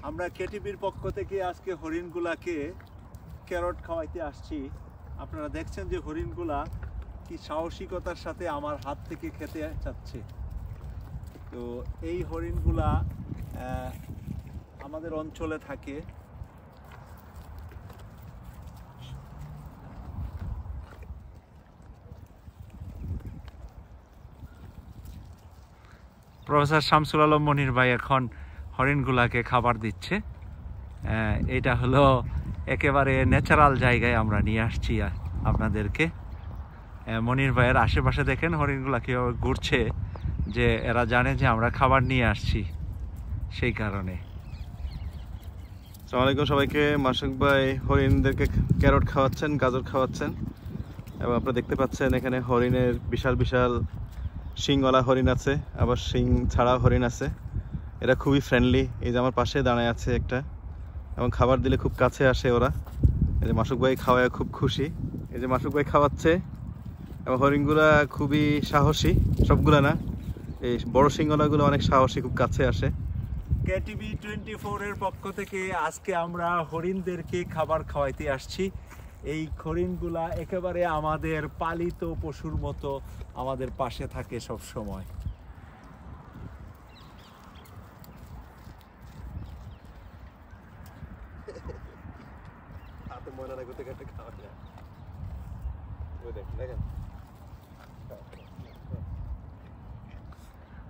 আমরা কেটিভির পক্ষ থেকে আজকে হরিণগুলাকে ক্যারট খাওয়াইতে আসছি। আপনারা দেখছেন যে হরিণগুলা কি সাহসিকতার সাথে আমার হাত থেকে খেতে চাচ্ছে। তো এই হরিণগুলা আমাদের অঞ্চলে থাকে। প্রফেসর শামসুল আলম মনির ভাই এখন হরিণগুলাকে খাবার দিচ্ছে। এটা হলো একেবারে ন্যাচারাল জায়গায় আমরা নিয়ে আসছি আপনাদেরকে। মনির ভাইয়ের আশেপাশে দেখেন হরিণগুলা কীভাবে ঘুরছে, যে এরা জানে যে আমরা খাবার নিয়ে আসছি, সেই কারণে। আসসালামু আলাইকুম সবাইকে। মাসুক ভাই হরিণদেরকে ক্যারট খাওয়াচ্ছেন, গাজর খাওয়াচ্ছেন, এবং আপনারা দেখতে পাচ্ছেন এখানে হরিণের বিশাল বিশাল শিংওয়ালা হরিণ আছে, আবার শিং ছাড়া হরিণ আছে। এরা খুবই ফ্রেন্ডলি। এই যে আমার পাশে দাঁড়ায় আছে একটা, এবং খাবার দিলে খুব কাছে আসে ওরা। এই যে মাসুক ভাই খাওয়ায় খুব খুশি। এই যে মাসুক ভাই খাওয়াচ্ছে, এবং হরিণগুলা খুবই সাহসী, সবগুলা না, এই বড় শিংওয়ালাগুলো অনেক সাহসী, খুব কাছে আসে। কেটিভি 24 এর পক্ষ থেকে আজকে আমরা হরিণদেরকে খাবার খাওয়াইতে আসছি। এই হরিণগুলা একেবারে আমাদের পালিত পশুর মতো আমাদের পাশে থাকে সব সময়।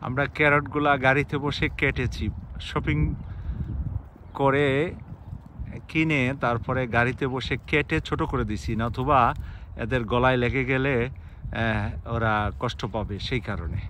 আমরা ক্যারটগুলা গাড়িতে বসে কেটেছি, শপিং করে কিনে তারপরে গাড়িতে বসে কেটে ছোট করে দিছি, নতুবা এদের গলায় লেগে গেলে ওরা কষ্ট পাবে, সেই কারণে।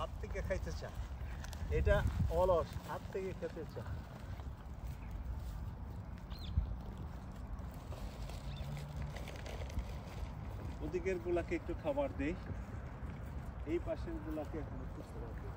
হাত থেকে খাইতে চা, এটা অলস, হাত থেকে খেতে চা। ওদিকের গুলাকে একটু খাবার দেই, এই পাশের গুলাকে এখন একটু খাবার দেই।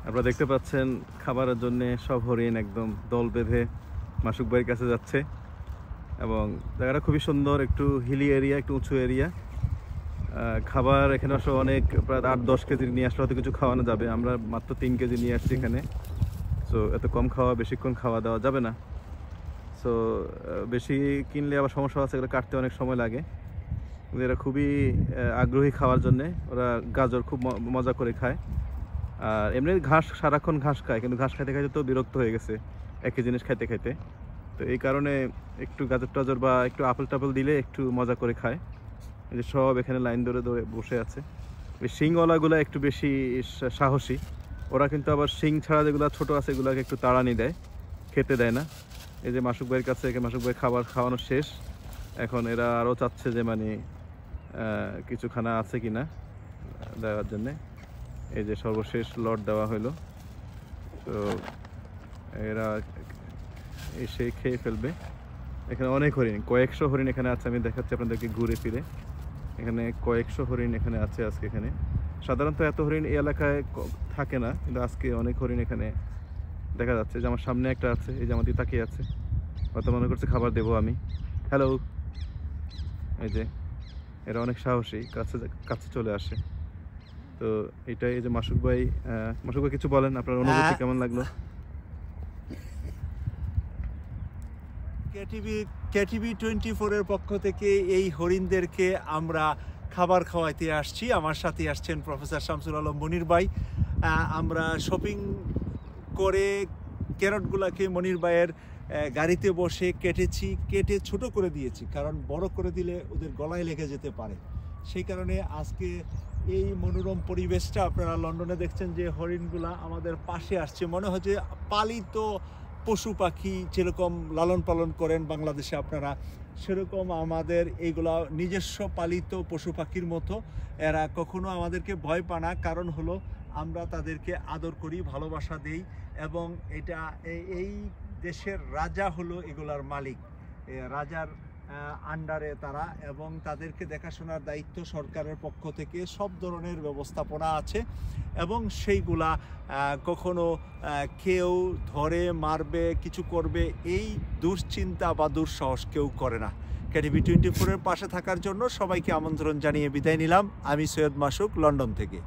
আপনারা দেখতে পাচ্ছেন খাবারের জন্য সব হরিণ একদম দল বেঁধে মাসুক ভাইয়ের কাছে যাচ্ছে, এবং জায়গাটা খুবই সুন্দর, একটু হিলি এরিয়া, একটু উঁচু এরিয়া। খাবার এখানে আসলে অনেক, প্রায় 8-10 কেজি নিয়ে আসলে হয়তো কিছু খাওয়ানো যাবে। আমরা মাত্র 3 কেজি নিয়ে আসছি এখানে। সো এত কম খাওয়া, বেশিক্ষণ খাওয়া দেওয়া যাবে না। সো বেশি কিনলে আবার সমস্যা আছে, এগুলো কাটতে অনেক সময় লাগে। এরা খুবই আগ্রহী খাওয়ার জন্যে। ওরা গাজর খুব মজা করে খায়, আর এমনি ঘাস, সারাক্ষণ ঘাস খায়, কিন্তু ঘাস খাইতে খাইতে তো বিরক্ত হয়ে গেছে একই জিনিস খাইতে খাইতে। তো এই কারণে একটু গাজর টাজর বা একটু আপেল টাপেল দিলে একটু মজা করে খায়। এই যে সব এখানে লাইন ধরে ধরে বসে আছে। এই শিংওয়ালাগুলো একটু বেশি সাহসী। ওরা কিন্তু আবার শিং ছাড়া যেগুলো ছোট আছে এগুলোকে একটু তাড়ানি দেয়, খেতে দেয় না। এই যে মাসুক ভাইয়ের কাছে মাসুক ভাই খাবার খাওয়ানো শেষ, এখন এরা আরও চাচ্ছে যে মানে কিছু খানা আছে কিনা দেওয়ার জন্যে। এই যে সর্বশেষ লট দেওয়া হলো, তো এরা এসে খেয়ে ফেলবে। এখানে অনেক হরিণ, কয়েকশো হরিণ এখানে আছে। আমি দেখাচ্ছি আপনাদেরকে ঘুরে ফিরে। এখানে কয়েকশো হরিণ এখানে আছে আজকে। এখানে সাধারণত এত হরিণ এই এলাকায় থাকে না, কিন্তু আজকে অনেক হরিণ এখানে দেখা যাচ্ছে। যে আমার সামনে একটা আছে, এই যে আমাদের তাকিয়ে আছে, হয়তো মনে করছে খাবার দেবো আমি। হ্যালো। এই যে এরা অনেক সাহসী, কাছে কাছে চলে আসে। তো এটাই, এই যে মাসুক ভাই কিছু বলেন, আপনার অনুভূতি কেমন লাগলো? কেটিভি 24 এর পক্ষ থেকে এই হরিণদেরকে আমরা খাবার খাওয়াইতে আসছি। আমার সাথে আসছেন প্রফেসর শামসুল আলম মনির ভাই। আমরা শপিং করে ক্যারটগুলোকে মনির ভাইয়ের গাড়িতে বসে কেটে ছোট করে দিয়েছি, কারণ বড় করে দিলে ওদের গলায় লেগে যেতে পারে। সেই কারণে আজকে এই মনোরম পরিবেশটা, আপনারা লন্ডনে দেখছেন যে হরিণগুলা আমাদের পাশে আসছে, মনে হয় যে পালিত পশু পাখি যেরকম লালন পালন করেন বাংলাদেশে আপনারা, সেরকম আমাদের এইগুলা নিজস্ব পালিত পশু পাখির মতো। এরা কখনো আমাদেরকে ভয় পায় না, কারণ হলো আমরা তাদেরকে আদর করি, ভালোবাসা দেই, এবং এটা এই দেশের রাজা হলো এগুলার মালিক, রাজার আন্ডারে তারা, এবং তাদেরকে দেখাশোনার দায়িত্ব সরকারের পক্ষ থেকে সব ধরনের ব্যবস্থাপনা আছে, এবং সেইগুলা কখনো কেউ ধরে মারবে কিছু করবে এই দুশ্চিন্তা বা দুঃসাহস কেউ করে না। কেটিভি 24-এর পাশে থাকার জন্য সবাইকে আমন্ত্রণ জানিয়ে বিদায় নিলাম। আমি সৈয়দ মাসুক, লন্ডন থেকে।